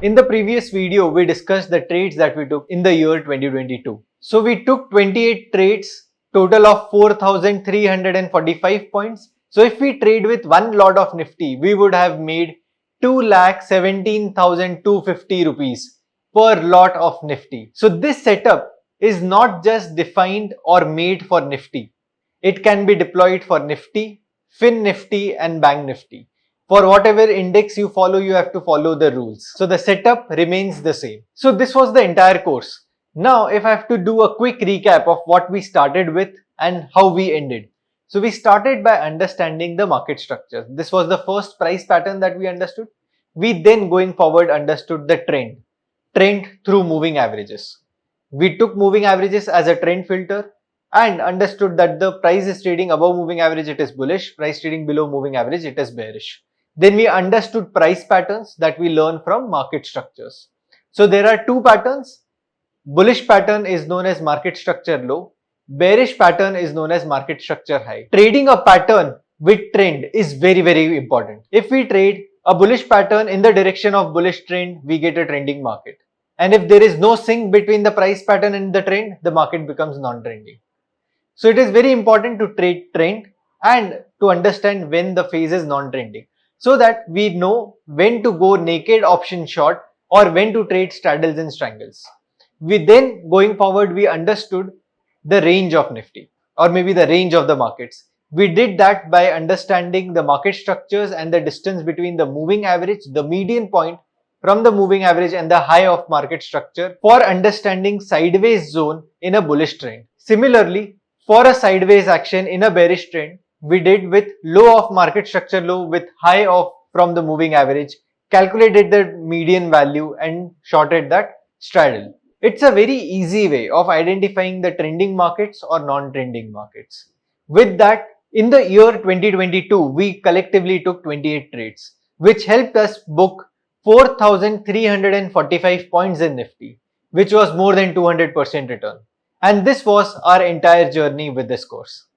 In the previous video, we discussed the trades that we took in the year 2022. So we took 28 trades, total of 4,345 points. So if we trade with one lot of Nifty, we would have made 2,17,250 rupees per lot of Nifty. So this setup is not just defined or made for Nifty. It can be deployed for Nifty, Fin Nifty and Bank Nifty. For whatever index you follow, you have to follow the rules. So the setup remains the same. So this was the entire course. Now if I have to do a quick recap of what we started with and how we ended. So we started by understanding the market structure. This was the first price pattern that we understood. We then going forward understood the trend through moving averages. We took moving averages as a trend filter and understood that the price is trading above moving average, it is bullish. Price trading below moving average, it is bearish. Then we understood price patterns that we learn from market structures. So there are two patterns. Bullish pattern is known as market structure low. Bearish pattern is known as market structure high. Trading a pattern with trend is very important. If we trade a bullish pattern in the direction of bullish trend, we get a trending market. And if there is no sync between the price pattern and the trend, the market becomes non-trending. So it is very important to trade trend and to understand when the phase is non-trending, so that we know when to go naked option short or when to trade straddles and strangles. We then going forward, we understood the range of Nifty or maybe the range of the markets. We did that by understanding the market structures and the distance between the moving average, the median point from the moving average and the high of market structure for understanding sideways zone in a bullish trend. Similarly, for a sideways action in a bearish trend, we did with low of market structure low with high of from the moving average, calculated the median value and shorted that straddle. It's a very easy way of identifying the trending markets or non-trending markets. With that, in the year 2022, we collectively took 28 trades, which helped us book 4,345 points in Nifty, which was more than 200% return. And this was our entire journey with this course.